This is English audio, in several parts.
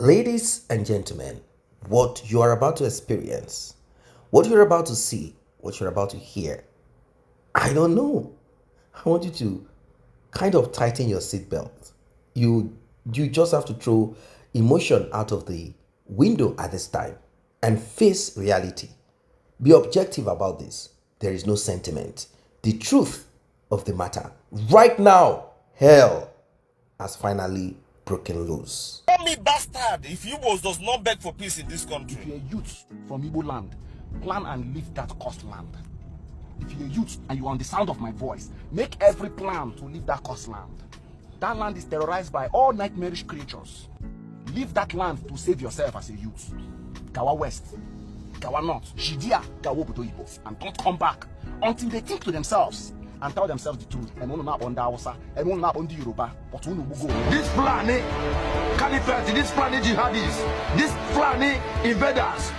Ladies and gentlemen, what you are about to experience, what you're about to see, what you're about to hear, I don't know. I want you to kind of tighten your seatbelt. You just have to throw emotion out of the window at this time and face reality. Be objective about this. There is no sentiment. The truth of the matter. Right now, hell has finally broken loose. Call me bastard if Igbo does not beg for peace in this country. If you're a youth from Igbo land, plan and leave that coast land. If you're a youth and you're on the sound of my voice, make every plan to leave that coast land. That land is terrorized by all nightmarish creatures. Leave that land to save yourself as a youth. Gawa West, Gawa North, Shidia, Gawa Bodo Igbo, and don't come back until they think to themselves and tell themselves the truth. And one not on the Hausa, and one not on the Yoruba, but one will go. This Fulani caliphate, this Fulani jihadis, this Fulani invaders,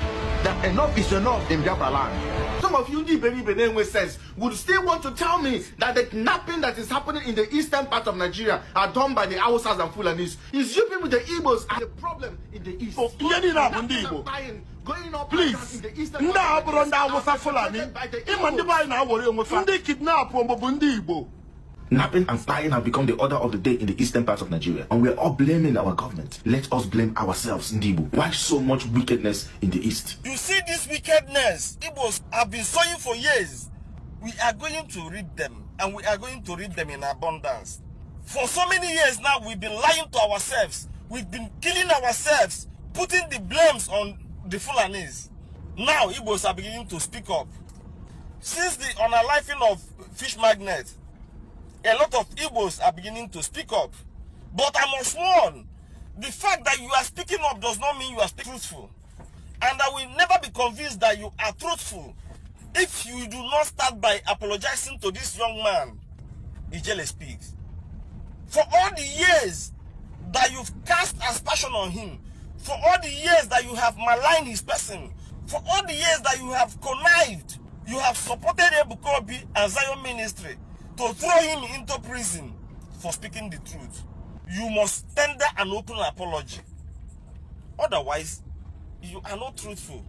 that enough is enough in Biafra land. Some of you, baby sense, would still want to tell me that the kidnapping that is happening in the eastern part of Nigeria are done by the Hausas and Fulanis. Is you people, the Igbos, are the problem in the east. Going up please, in the eastern part of Nigeria. Napping and spying have become the order of the day in the eastern part of Nigeria, and we're all blaming our government. Let us blame ourselves, Ndibo. Why so much wickedness in the east? You see this wickedness Igbos have been sowing for years. We are going to read them, and we are going to read them in abundance. For so many years now, we've been lying to ourselves. We've been killing ourselves, putting the blames on the Fulanis. Now Igbos are beginning to speak up. Since the unaliving of fish magnet, a lot of Igbos are beginning to speak up. But I must warn, the fact that you are speaking up does not mean you are truthful. And I will never be convinced that you are truthful if you do not start by apologizing to this young man, Ijele speaks. For all the years that you've cast aspersion on him, for all the years that you have maligned his person, for all the years that you have connived, you have supported Ebukobi and Zion Ministry to throw him into prison for speaking the truth. You must tender an open apology. Otherwise, you are not truthful.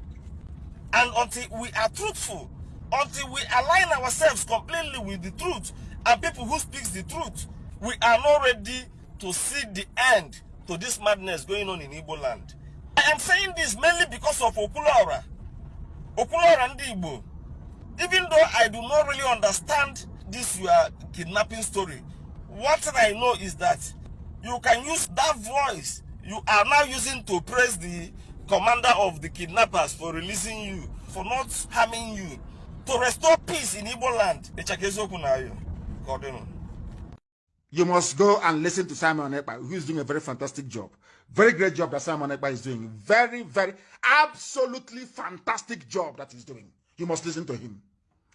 And until we are truthful, until we align ourselves completely with the truth and people who speak the truth, we are not ready to see the end to this madness going on in Igbo land. I am saying this mainly because of Okulora. Okulora and Igbo. Even though I do not really understand this your kidnapping story, what I know is that you can use that voice you are now using to praise the commander of the kidnappers for releasing you, for not harming you, to restore peace in Igbo land. You must go and listen to Simon Ekpa, who is doing a very fantastic job. Very great job that Simon Ekpa is doing. Very, very, absolutely fantastic job that he's doing. You must listen to him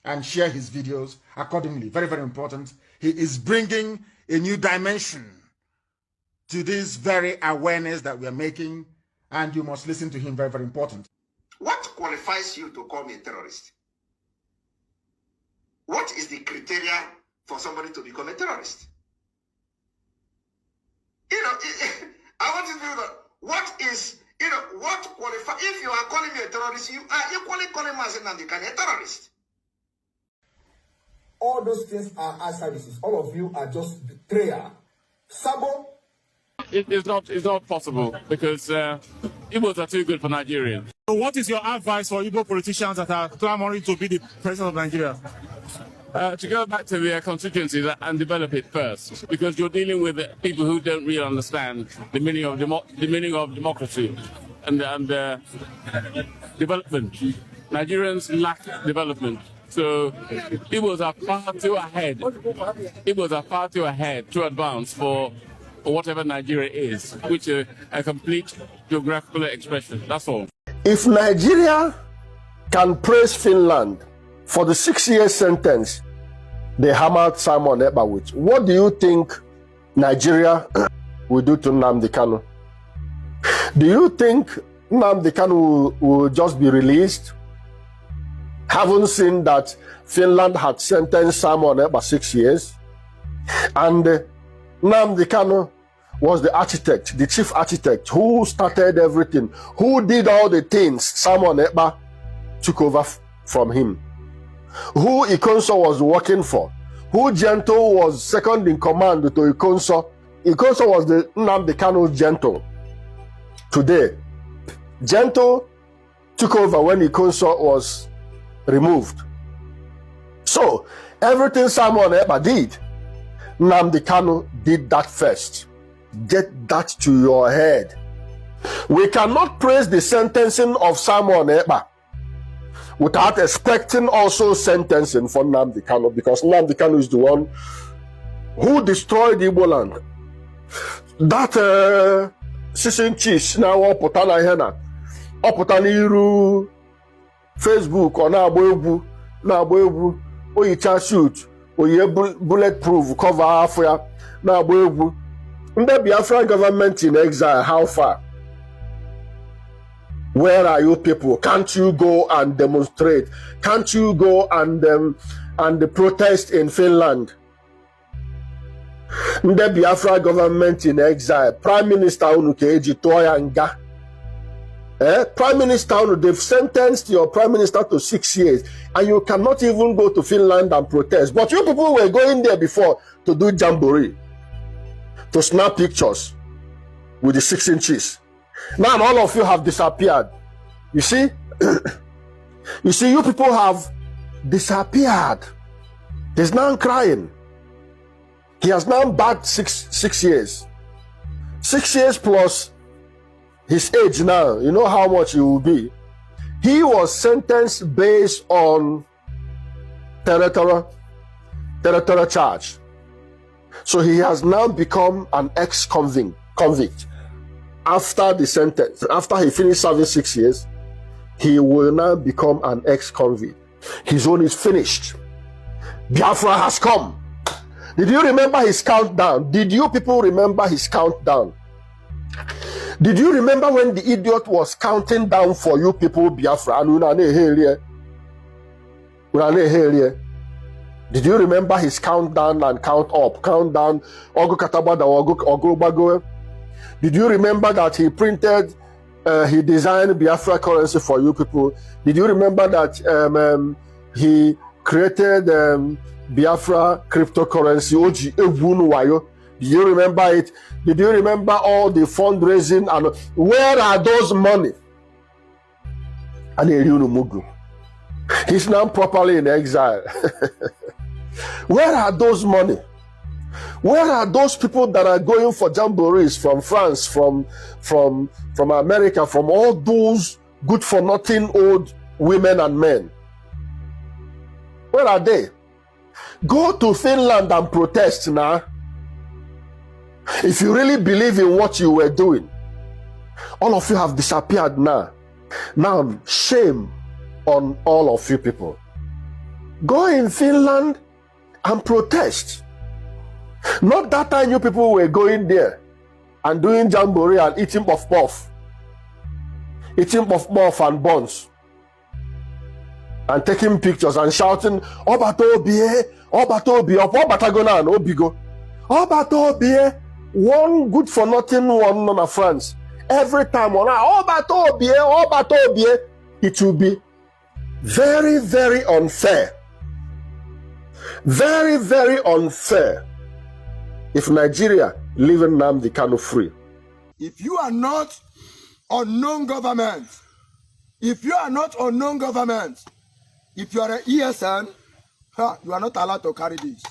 and share his videos accordingly. Very, very important. He is bringing a new dimension to this very awareness that we are making, and you must listen to him. Very, very important. What qualifies you to call me a terrorist? What is the criteria for somebody to become a terrorist? You know, I want you to know what is, you know, what qualifies. If you are calling me a terrorist, you are equally calling me as a terrorist. All those things are our services. All of you are just betrayal. Sabo. It's not possible because Igbos are too good for Nigerians. So what is your advice for Igbo politicians that are clamoring to be the president of Nigeria? To go back to their constituencies and develop it first, because you're dealing with people who don't really understand the meaning of democracy and development. Nigerians lack development. So Igbos are far too ahead. Igbos are far too ahead, too advanced for whatever Nigeria is, which is a complete geographical expression. That's all. If Nigeria can praise Finland for the 6-year sentence they hammered Simon Ekpa with, what do you think Nigeria will do to NNAMDI KANU? Do you think NNAMDI KANU will just be released? Haven't seen that Finland had sentenced Simon Ekpa 6 years, and NNAMDI KANU was the architect, the chief architect, who started everything, who did all the things Simon Ekpa took over from him, who Ikonso was working for, who Gentle was second in command to Ikonso. Ikonso was the NNAMDI KANU Gentle. Today, Gentle took over when Ikonso was removed. So, everything Simon Ekpa did, NNAMDI KANU did that first. Get that to your head. We cannot praise the sentencing of Simon Ekpa without expecting also sentencing for NNAMDI KANU, because NNAMDI KANU is the one who destroyed Igbo land. That sissing cheese now oputana hena oputana iru Facebook or na agba oyicha shoot oye bulletproof cover afia na agba egwu. The Biafra government in exile, how far? Where are you people? Can't you go and demonstrate? Can't you go and protest in Finland? The Biafra government in exile, Prime Minister Unukeji Toyanga. Prime Minister, they've sentenced your Prime Minister to 6 years, and you cannot even go to Finland and protest. But you people were going there before to do jamboree, to snap pictures with the 6 inches. Now all of you have disappeared. You see? You see, you people have disappeared. He's now crying. He has now backed six years. 6 years plus his age now. You know how much he will be. He was sentenced based on territorial charge. So he has now become an ex-convict. After the sentence, after he finished serving 6 years, he will now become an ex-convict. His own is finished. Biafra has come. Did you remember his countdown? Did you people remember his countdown? Did you remember when the idiot was counting down for you people, Biafra? Did you remember his countdown and count up? Countdown. Did you remember that he printed, he designed Biafra currency for you people? Did you remember that he created Biafra cryptocurrency? Did you remember it? Did you remember all the fundraising? And where are those money? He's now properly in exile. Where are those money? Where are those people that are going for jamborees from France, from America, from all those good for nothing old women and men? Where are they? Go to Finland and protest now. If you really believe in what you were doing, all of you have disappeared now. Now, shame on all of you people. Go in Finland and protest. Not that time you people were going there and doing jamboree and eating puff-puff. Eating puff-puff and buns. And taking pictures and shouting, Obatobie, Obatobie, Obatagonan, Obigo. Obatobie, one good for nothing one non of France. Every time on Obatobie, it will be very, very unfair. Very, very unfair if Nigeria leave NNAMDI KANU free. If you are not unknown government, if you are not an ESN, you are not allowed to carry this.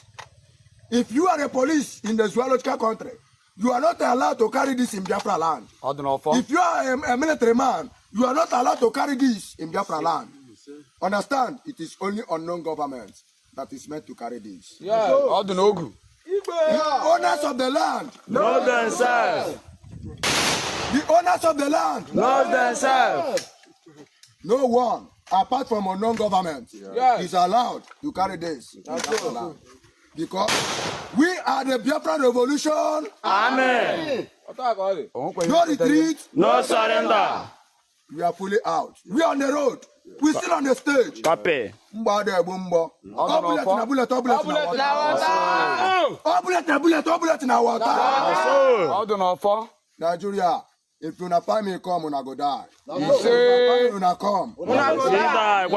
If you are a police in the zoological country, you are not allowed to carry this in Biafra land. If you are a military man, you are not allowed to carry this in Biafra land. Understand? It is only unknown government that is meant to carry this. Yeah, all the Nogu. The owners of the land know themselves. The owners of the land know themselves. No one, apart from unknown government, is allowed to carry this in Biafra land. Because we are the Biafra revolution. Amen. No retreat. No surrender. We are fully out. We are on the road. We still on the stage. Pape. Bullet na bullet. All bullet na water. All do not fall. Nigeria, if you not find me, come, una go die. You say, Una come. una go die.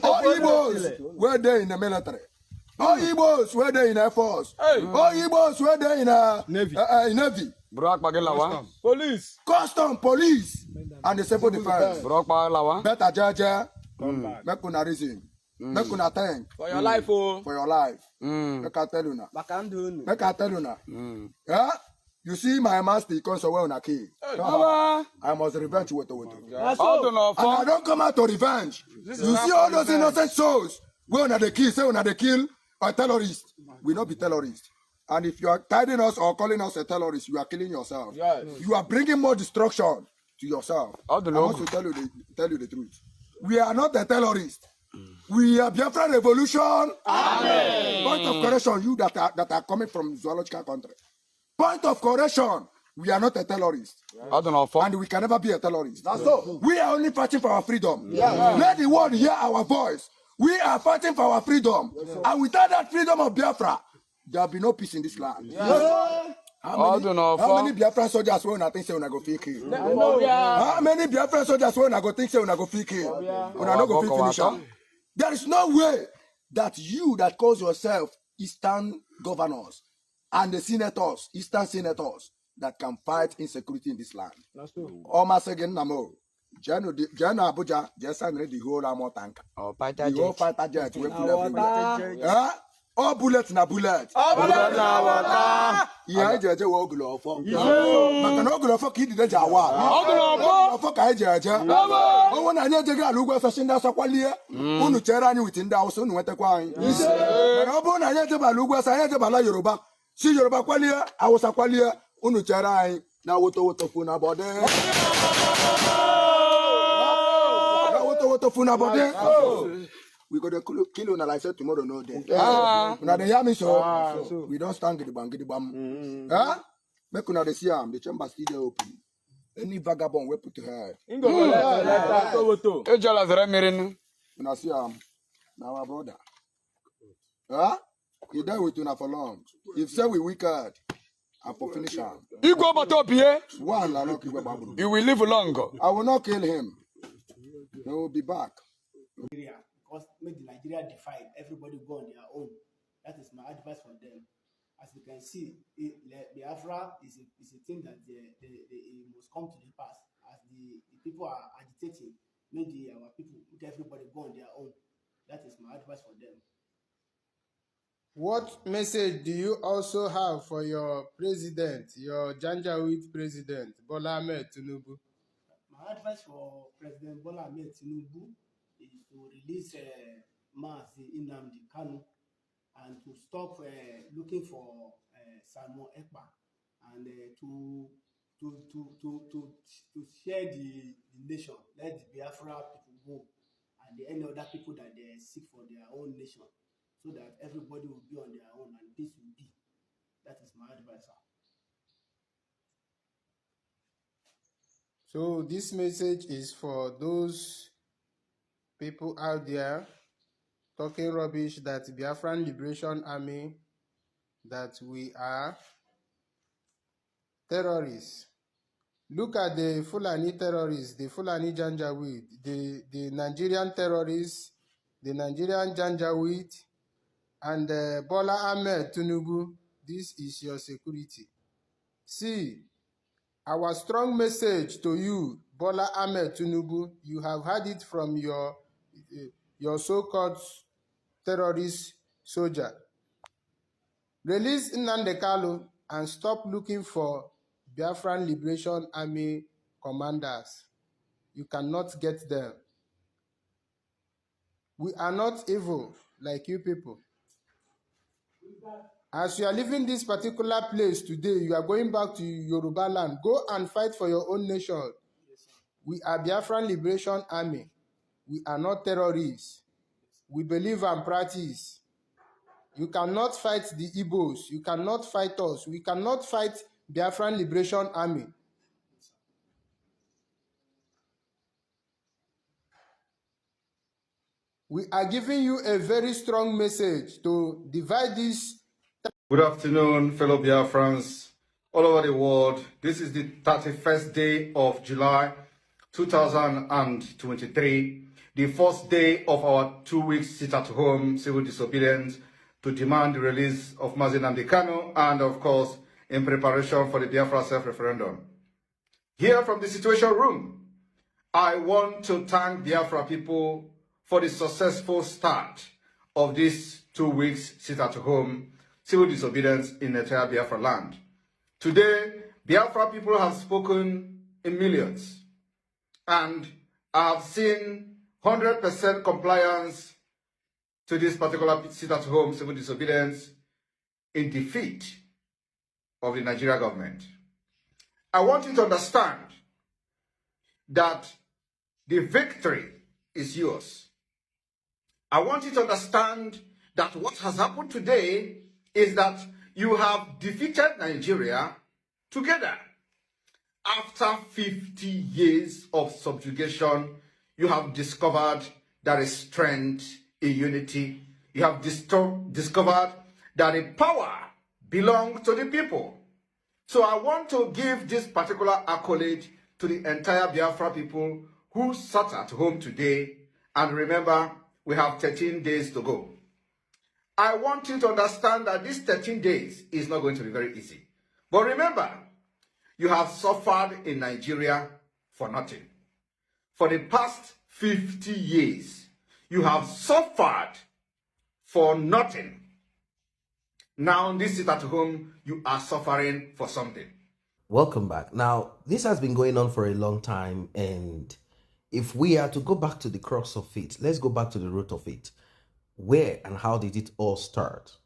All Igbos, where they in the military. All Igbos, where they in Air Force. All Igbos, where they in Navy. Police. Custom, police, and the civil defense. Better judge, make una reason, make una think. For your life, oh. For your life. Make I tell you now. Make I tell you now. Yeah? You see my master, he comes away on a key. I must revenge with the water. And I don't come out to revenge. You see all those innocent souls, go on the key, say on the kill a terrorist. We not be terrorists. And if you are guiding us or calling us a terrorist, you are killing yourself. Yes. You are bringing more destruction to yourself. I want to tell you the truth. We are not a terrorist. We are BIAFRA revolution. Amen. Point of correction, you that are coming from zoological country. Point of correction, we are not a terrorist. And we can never be a terrorist. That's so. We are only fighting for our freedom. Yeah. Let the world hear our voice. We are fighting for our freedom. Yes, and without that freedom of Biafra, there will be no peace in this land. Yes. How many Biafran soldiers will not think say una go fake here? How many Biafran soldiers will not go think say una go fake here? Una no go finish. There is no way that you that calls yourself Eastern governors and the senators, Eastern senators, that can fight insecurity in this land. That's true. Almost again, Namo. Jano Abuja just signed the whole armor tank. The whole fighter jet will pull everywhere. All bullets na bullets. All bullets na water. Yeah, Jaja will go for. But no go for kid the Jawa. All for Kaja. Oh, when I need to get a look at fashion that's a qualia. Unu Cherani within the house on what a quine. But Obon I had to Balugas, I had to Bala Yoruba. See Yoruba qualia, I was a qualia. Unu Cherai. Now what to Funa body. What to Funa body. We got to kill on like I said tomorrow, no day. Now they hear me so we don't stand the bang, huh? Make una the see the chamber still open. Any vagabond we put to her. Una see now our brother. Huh? He died with una for long. If say we wicked, I for finish him. You go back up here. One, I not keep a babu. You will live longer. I will not kill him. He will be back. Because make the Nigeria divide, everybody go on their own. That is my advice for them. As you can see, BIAFRA is a thing that it must come to the pass. As the people are agitating, make our people, make everybody go on their own. That is my advice for them. What message do you also have for your president, your Janjaweed president, Bola Ahmed Tinubu? My advice for President Bola Ahmed Tinubu is to release NNAMDI, KANU, and to stop looking for Ekpa, and to share the nation. Let the BIAFRA people go, and any other people that they seek for their own nation, so that everybody will be on their own and peace will be. That is my advice, sir. So this message is for those people out there talking rubbish that Biafran Liberation Army, that we are terrorists. Look at the Fulani terrorists, the Fulani Janjaweed, the Nigerian terrorists, the Nigerian Janjaweed, and Bola Ahmed Tinubu. This is your security. See, our strong message to you, Bola Ahmed Tinubu, you have had it from your so-called terrorist soldier. Release Nnamdi Kanu and stop looking for Biafran Liberation Army commanders. You cannot get them. We are not evil like you people. As you are leaving this particular place today, you are going back to Yoruba land. Go and fight for your own nation. We are Biafran Liberation Army. We are not terrorists. We believe and practice. You cannot fight the Igbos. You cannot fight us. We cannot fight Biafran Liberation Army. We are giving you a very strong message to divide this. Good afternoon, fellow Biafrans all over the world. This is the 31st day of July 2023, the first day of our 2 weeks sit-at-home civil disobedience to demand the release of NNAMDI KANU and, of course, in preparation for the Biafra self-referendum. Here from the Situation Room, I want to thank Biafra people for the successful start of this 2 weeks sit-at-home civil disobedience in the entire Biafra land. Today, Biafra people have spoken in millions, and I have seen 100% compliance to this particular sit-at-home civil disobedience in defeat of the Nigeria government. I want you to understand that the victory is yours. I want you to understand that what has happened today is that you have defeated Nigeria together. After 50 years of subjugation, you have discovered there is strength in unity. You have discovered that the power belongs to the people. So I want to give this particular accolade to the entire Biafra people who sat at home today. And remember, we have 13 days to go. I want you to understand that this 13 days is not going to be very easy. But remember, you have suffered in Nigeria for nothing. For the past 50 years, you have suffered for nothing. Now, this is at home, you are suffering for something. Welcome back. Now, this has been going on for a long time, and if we are to go back to the crux of it, let's go back to the root of it. Where and how did it all start?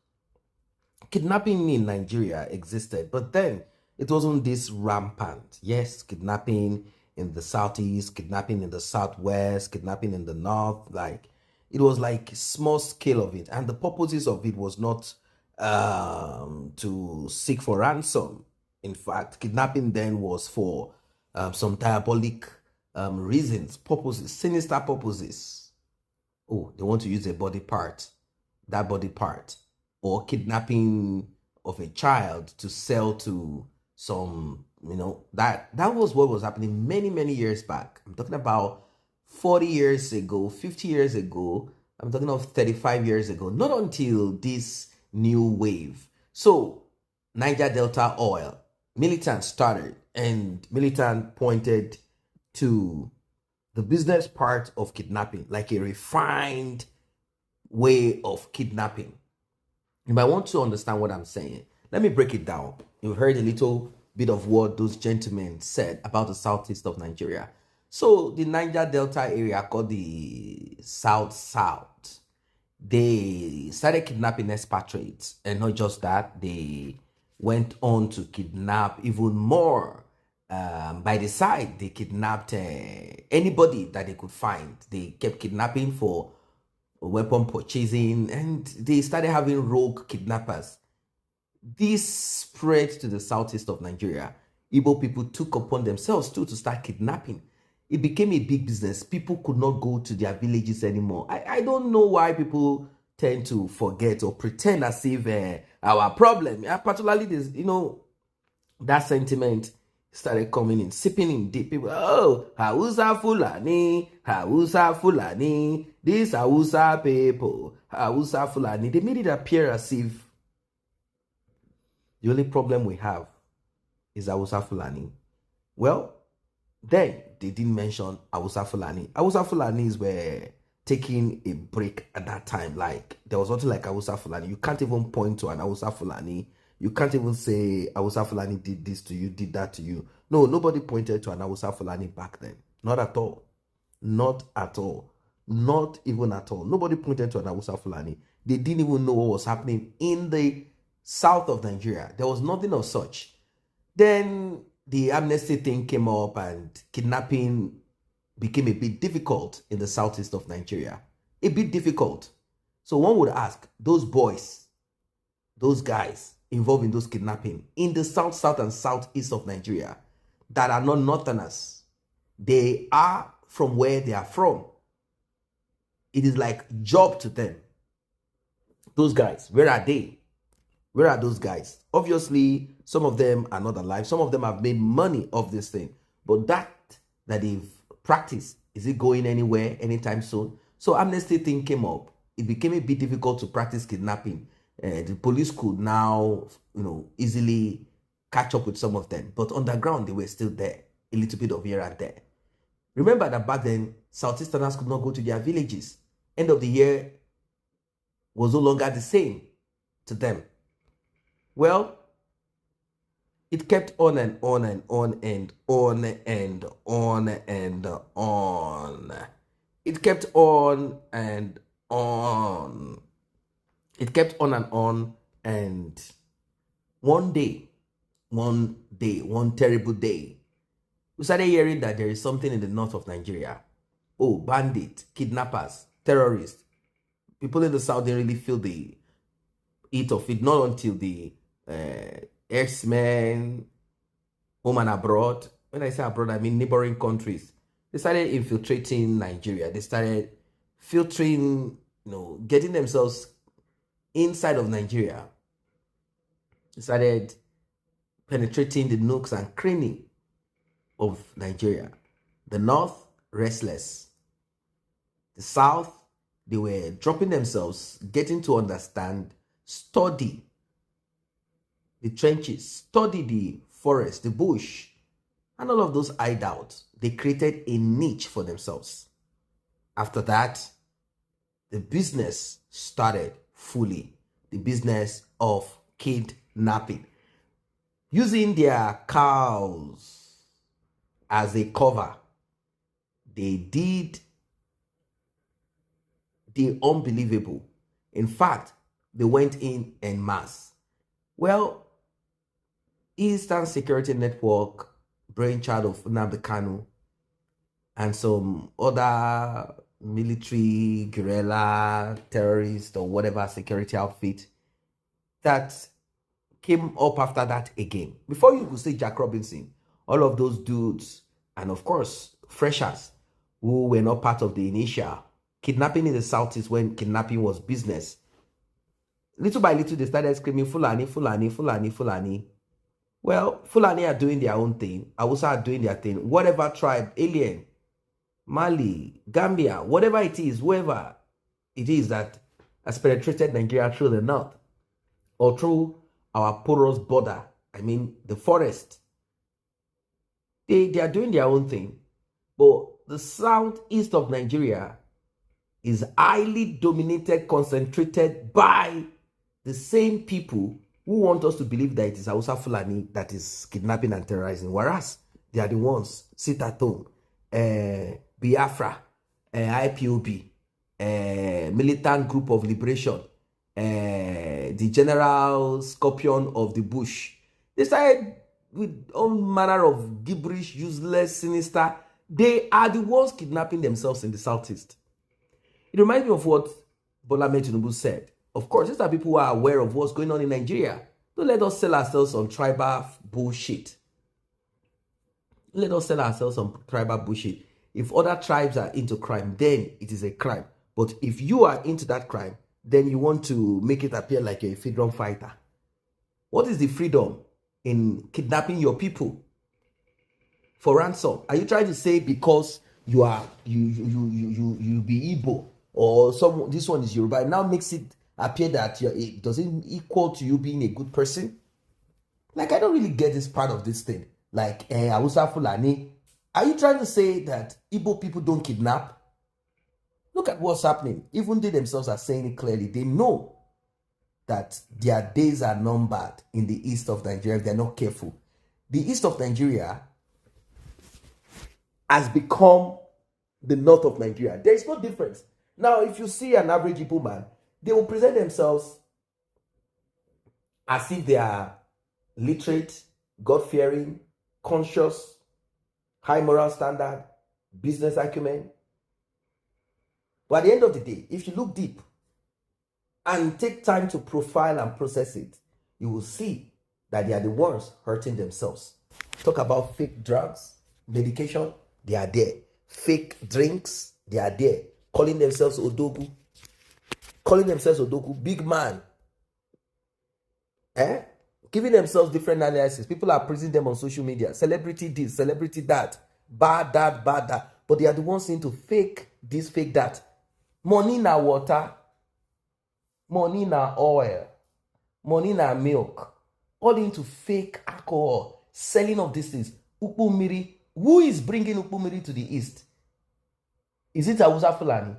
Kidnapping in Nigeria existed, but then it wasn't this rampant. Yes, kidnapping in the southeast, kidnapping in the southwest, kidnapping in the north. Like, it was like small scale of it, and the purposes of it was not to seek for ransom. In fact, kidnapping then was for some diabolic reasons, purposes, sinister purposes. Oh, they want to use a body part, that body part, or kidnapping of a child to sell to some, that was what was happening many years back. I'm talking about 40 years ago, 50 years ago. I'm talking of 35 years ago, not until this new wave. So Niger Delta Oil, militant started, and militant pointed to the business part of kidnapping, like a refined way of kidnapping. You might want to understand what I'm saying. Let me break it down. You've heard a little bit of what those gentlemen said about the southeast of Nigeria. So the Niger Delta area, called the South, they started kidnapping expatriates, and not just that, they went on to kidnap even more. By the side, they kidnapped anybody that they could find. They kept kidnapping for weapon purchasing, and they started having rogue kidnappers. This spread to the southeast of Nigeria. Igbo people took upon themselves too to start kidnapping. It became a big business. People could not go to their villages anymore. I don't know why people tend to forget or pretend as if our problem, particularly this, that sentiment started coming in, sipping in deep. People, oh, Hausa Fulani, these Hausa people, Hausa Fulani. They made it appear as if the only problem we have is Hausa Fulani. Well, then they didn't mention Hausa Fulani. Hausa Fulanis were taking a break at that time. Like, there was nothing like Hausa Fulani. You can't even point to an Hausa Fulani. You can't even say Hausa Fulani did this to you, did that to you. No, nobody pointed to an Hausa Fulani back then. Not at all. Not at all. Not even at all. Nobody pointed to an Hausa Fulani. They didn't even know what was happening in the south of Nigeria. There was nothing of such. Then the amnesty thing came up, and kidnapping became a bit difficult in the southeast of Nigeria. A bit difficult. So one would ask, those boys, those guys involved in those kidnapping in the south, and southeast of Nigeria that are not northerners, they are from where they are from. It is like job to them. Those guys, where are they? Where are those guys? Obviously, some of them are not alive. Some of them have made money off this thing. But that they've practiced, is it going anywhere anytime soon? So amnesty thing came up. It became a bit difficult to practice kidnapping. The police could now, easily catch up with some of them. But underground, they were still there. A little bit of here and there. Remember that back then, Southeasterners could not go to their villages. End of the year was no longer the same to them. Well, it kept on and on and on and on and on and on. It kept on and on. It kept on and on, and one terrible day, we started hearing that there is something in the north of Nigeria. Oh, bandits, kidnappers, terrorists. People in the south didn't really feel the heat of it, not until the X-Men, home and abroad. When I say abroad, I mean neighboring countries. They started infiltrating Nigeria. They started filtering, getting themselves inside of Nigeria. They started penetrating the nooks and crannies of Nigeria. The north, restless. The south, they were dropping themselves, getting to understand, study the trenches, study the forest, the bush, and all of those hideouts. They created a niche for themselves. After that, the business started fully. The business of kidnapping. Using their cows as a cover, they did the unbelievable. In fact, they went in en masse. Well, Eastern Security Network, brainchild of NNAMDI KANU, and some other military, guerrilla, terrorist, or whatever security outfit that came up after that again. Before you could say Jack Robinson, all of those dudes, and of course, freshers who were not part of the initial kidnapping in the southeast when kidnapping was business. Little by little, they started screaming, Fulani, Fulani, Fulani, Fulani. Well, Fulani are doing their own thing. Hausa are doing their thing. Whatever tribe, alien, Mali, Gambia, whatever it is, whoever it is that has penetrated Nigeria through the north or through our porous border, I mean the forest, they are doing their own thing. But the southeast of Nigeria is highly dominated, concentrated by the same people who want us to believe that it is Hausa Fulani that is kidnapping and terrorizing, whereas they are the ones, sit at home, BIAFRA, IPOB, Militant Group of Liberation, the General Scorpion of the Bush. They started with all manner of gibberish, useless, sinister. They are the ones kidnapping themselves in the southeast. It reminds me of what Bola Ahmed Tinubu said. Of course, these are people who are aware of what's going on in Nigeria. Don't let us sell ourselves on tribal bullshit. Let us sell ourselves on tribal bullshit. If other tribes are into crime, then it is a crime. But if you are into that crime, then you want to make it appear like you're a freedom fighter. What is the freedom in kidnapping your people for ransom? Are you trying to say because you be Igbo or this one is Yoruba, now makes it appear that it doesn't equal to you being a good person? Like, I don't really get this part of this thing. Like, Hausa Fulani. Are you trying to say that Igbo people don't kidnap? Look at what's happening. Even they themselves are saying it clearly. They know that their days are numbered in the east of Nigeria if they're not careful. The east of Nigeria has become the north of Nigeria. There is no difference. Now, if you see an average Igbo man, they will present themselves as if they are literate, God-fearing, conscious, high moral standard, business acumen. But at the end of the day, if you look deep and take time to profile and process it, you will see that they are the ones hurting themselves. Talk about fake drugs, medication, they are there. Fake drinks, they are there. calling themselves Odogu, big man, giving themselves different analysis. People are praising them on social media. Celebrity this, celebrity that, bad that, bad that. But they are the ones saying to fake this, fake that. Money na water, money na oil, money na milk, all into fake alcohol, selling of these things. Upumiri, who is bringing Upumiri to the east? Is it Hausa Fulani?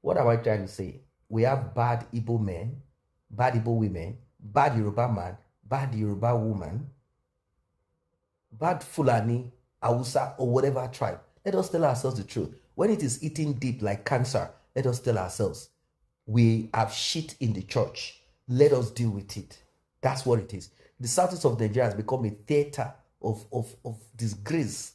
What am I trying to say? We have bad Igbo men, bad Igbo women, bad Yoruba man, bad Yoruba woman, bad Fulani, Hausa, or whatever tribe. Let us tell ourselves the truth. When it is eating deep like cancer, let us tell ourselves, we have shit in the church. Let us deal with it. That's what it is. The southeast of Nigeria has become a theater of disgrace,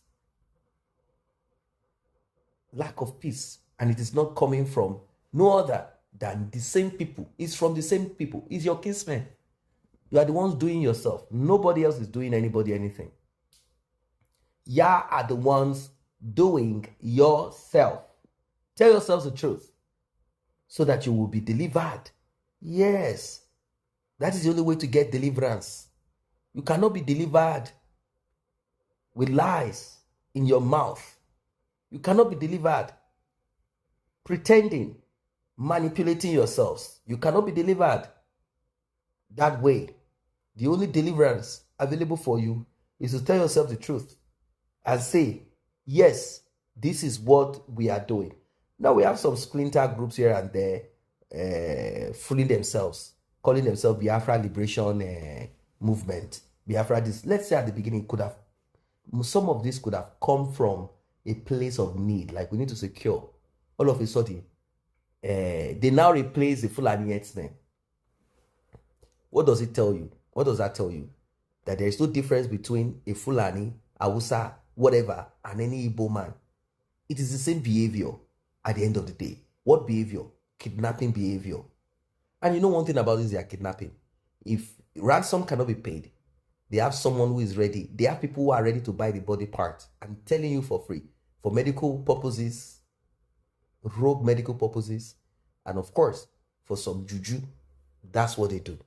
lack of peace, and it is not coming from no other than the same people. It's from the same people. It's your kinsmen. You are the ones doing yourself. Nobody else is doing anybody anything. You are the ones doing yourself. Tell yourselves the truth so that you will be delivered. Yes, that is the only way to get deliverance. You cannot be delivered with lies in your mouth. You cannot be delivered pretending, manipulating yourselves. You cannot be delivered that way. The only deliverance available for you is to tell yourself the truth and say, yes, this is what we are doing. Now we have some splinter groups here and there fooling themselves, calling themselves Biafra Liberation Movement. Biafra this. Let's say at the beginning, some of this could have come from a place of need, like we need to secure. All of a sudden, they now replace the Fulani herdsmen. What does it tell you? What does that tell you? That there is no difference between a Fulani, Hausa, whatever, and any Igbo man. It is the same behavior at the end of the day. What behavior? Kidnapping behavior. And you know one thing about this, they are kidnapping. If ransom cannot be paid, they have someone who is ready. They have people who are ready to buy the body part. I'm telling you for free. For medical purposes, rogue medical purposes, and of course, for some juju. That's what they do.